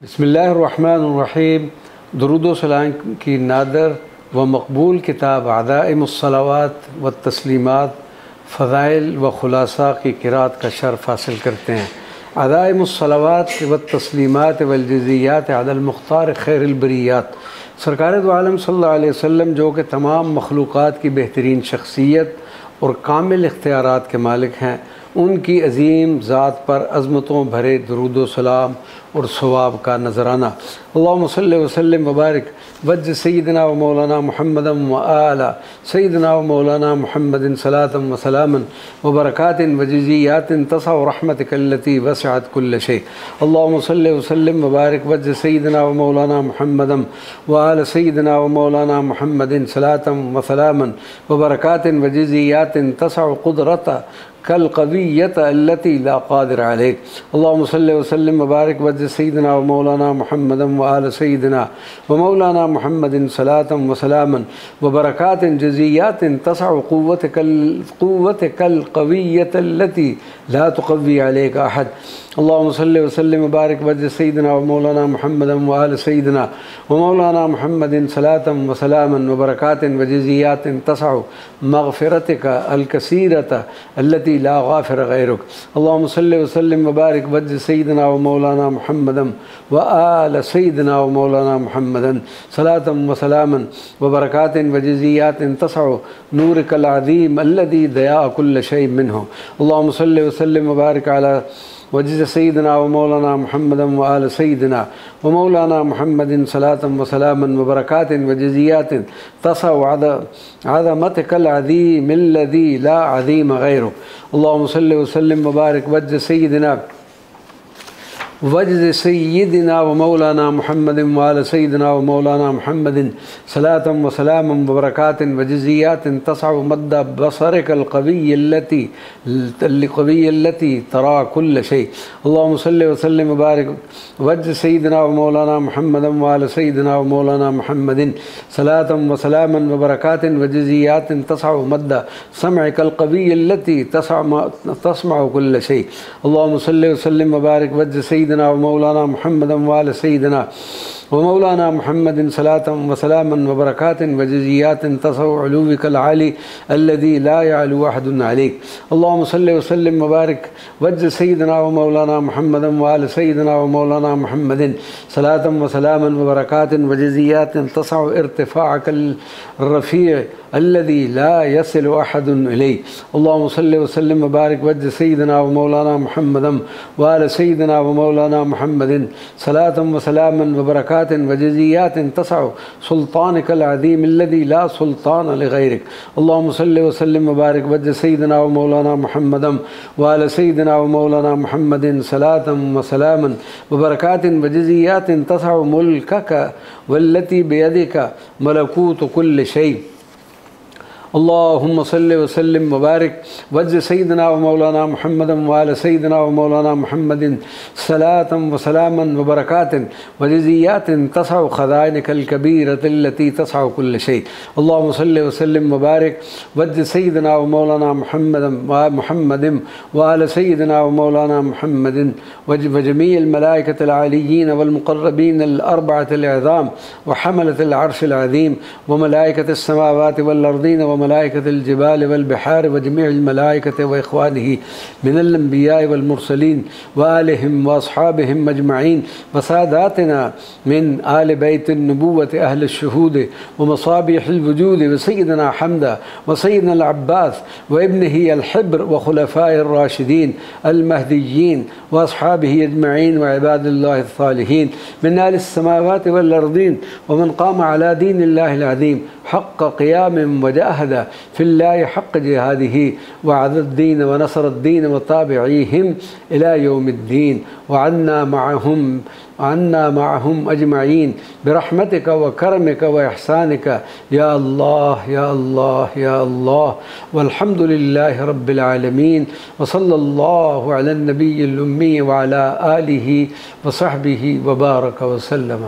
बिस्मिल्लाहिर्रहमानिर्रहीम। दुरूद व सलाम की नादर व मकबूल किताब अदाइमुस्सलावात व तस्लीमात फ़ज़ाइल व ख़ुलासा की क़िराअत का शर्फ़ हासिल करते हैं। अदाइमुस्सलावात व तस्लीमात वल जज़ियात अलल मुख्तार खैरुल बरियात, सरकार दो आलम सल्लल्लाहु अलैहि वसल्लम जो कि तमाम मखलूक़ात की बेहतरीन शख्सियत और कामिल इख्तियारात के मालिक हैं, उनकी अज़ीम ज़ात पर अज़मतों भरे दुरूद व सलाम और सवाब का नज़राना। अल्लाहुम्मा सल्लि व सल्लिम व बारिक वज्ज सय्यिदना व मौलाना मुहम्मदन व आला सय्यिदना व मौलाना मुहम्मदिन सलातन व सलामन व बरकातिन व जज़ियातिन तसअ रहमतिकल्लती वसअत कुल्ल शै। अल्लाहुम्मा सल्लि व सल्लिम व बारिक वज्ज सय्यिदना व मौलाना मुहम्मदन व आला सय्यिदना व मौलाना मुहम्मदिन सलातन व सलामन व बरकातिन व जज़ियातिन तसअ क़ुदरत कल क़विय्यत अल्लती ला क़ादिर अलैह। अल्लाहुम्मा सल्लि व सल्लिम व बारिक वज्ज सय्यिदना व मौलाना मुहम्मदन व आला सय्यिदना व मौलाना मुहम्मदिन सलातन व सलामन व बरकातिन जज़ियातिन तसअ क़ुव्वत कल क़विय्यत अल्लती ला तुक़व्वी अलैका अहद। अल्लाहुम्मा सल्लि व सल्लिम व बारिक वज्ज सय्यिदना व मौलाना मुहम्मदन व आला सय्यिदना व मौलाना मुहम्मदिन सलातन व सलामन व बरकातिन व जज़ियातिन तसअ मग़फ़िरतिका अल कसीरत अल्लती ला गाफ़िर गैरुक। अल्लाहुम्मा सल्लि व सल्लिम व बारिक वज्ज सय्यिदना व मौलाना मुहम्मदन व आला सय्यिदना व मौलाना मुहम्मदन सलातन व सलामन व बरकातिन व जज़ियातिन तसअ नूरिकल अज़ीम अल्लज़ी दया कुल्ल शै मिन्हु। अल्लाहुम्मा सल्लि व सल्लिम व बारिक अला वज्ज सय्यिदना व मौलाना मुहम्मदन व आला सय्यिदना व मौलाना मुहम्मदिन सलातन व सलामन व बरकातिन व जज़ियातिन तसअ अज़मतिकल अज़ीम अल्लज़ी ला अज़ीम गैरुक। अल्लाहुम्मा सल्लि व सल्लिम व बारिक वज्ज सय्यिदना व मौलाना मुहम्मदिन व आला सय्यिदना व मौलाना मुहम्मदिन सलातन व सलामन व बरकातिन व जज़ियातिन तसअ मद्द बसरिकल क़विय्यल्लती तरा कुल्ल शै। अल्लाहुम्मा सल्लि व सल्लिम व बारिक वज्ज सय्यिदना व मौलाना मुहम्मदन व आला सय्यिदना व मौलाना मुहम्मदिन सलातन व सलामन व बरकातिन व जज़ियातिन तसअ मद्द समअकल क़विय्यल्लती तस्मअ कुल्ल शै। अल्लाहुम्मा सल्लि व सल्लिम व बारिक वज्ज सय्यिदना व मौलाना मुहम्मदन व आला सय्यिदना व मौलाना मुहम्मदिन सलातन व सलामन व बरकातिन व जज़ियातिन तसअ उलूविकल आली अल्लज़ी ला यअलू अहदुन अलैक। अल्लाहुम्मा सल्लि व सल्लिम व बारिक वज्ज सय्यिदना व मौलाना मुहम्मदन व आला सय्यिदना व मौलाना मुहम्मदिन सलातन व सलामन व बरकातिन व जज़ियातिन तसअ इर्तिफ़ाअकल रफ़ीअ अल्लज़ी ला यसिलु अहदुन इलैह। अल्लाहुम्मा सल्लि व सल्लिम व बारिक वज्ज सय्यिदना व मौलाना मुहम्मदन व आला सय्यिदना व मौलाना मुहम्मदिन सलातन व सलामन व बरकातिन व जज़ियातिन तसअ सुल्तानिकल अज़ीम अल्लज़ी ला सुल्तान लिगैरिक। अल्लाहुम्मा सल्लि व सल्लिम व बारिक वज्ज सय्यिदना व मौलाना मुहम्मदन व आला सय्यिदना व मौलाना मुहम्मदिन सलातन व सलामन व बरकातिन व जज़ियातिन तसअ मुल्कक वल्लती बियदिका मलकूतु कुल्ल शै। अल्लाहुम्मा सल्लि व सल्लिम व बारिक वज्ज सय्यिदना व मौलाना मुहम्मदन व आला सय्यिदना व मौलाना मुहम्मदिन सलातन व सलामन व बरकातिन व जज़ियातिन तसअ ख़ज़ाइनिकल कबीरत अल्लती तसअ कुल्ल शै। अल्लाहुम्मा सल्लि व सल्लिम व बारिक वज्ज सय्यिदना व मौलाना मुहम्मदिन व आला सय्यिदना व मौलाना मुहम्मदिन व जमीअल मलाइकतिल आलिय्यीन वल मुक़र्रबीन अल अर्बअतिल अज़ाम व हमलतिल अर्शिल अज़ीम व मलाइकतिस समावाति वल अर्दीन व मलाइकतिल जिबाल वल बिहार व जमीअल मलाइकति व इख़वानिही मिनल अंबिया वल मुरसलीन व आलिहिम व अस्हाबिहिम अजमईन व सादातिना मिन आल बैतिन नबुव्वत अहल शुहूद व मसाबिहिल वजूद व सय्यिदना हम्दा व सय्यिदना अल अब्बास व इब्निही अल हिब्र व खुलफ़ाए राशिदीन अल महदिय्यीन व अस्हाबिही अजमईन व इबादिल्लाहि सालिहीन मिन आलिस समावाति वल अर्दीन व मन क़ाम अला दीनिल्लाहिल अज़ीम हक़्क़ क़ियामिन व जाहद फ़िल्लाहि हक़्क़ जिहादिही व अज़्ज़द्दीन व नसरद्दीन व ताबिईहिम इला यौमिद्दीन व अन्ना मअहुम अजमईन बिरहमतिका व करमिका व इहसानिका या अल्लाह या अल्लाह या अल्लाह वल्हम्दुलिल्लाहि रब्बिल आलमीन व सल्लल्लाहु अला नबिय्यिल उम्मी व अला आलिहि व सहबिहि व बारक व सल्लम।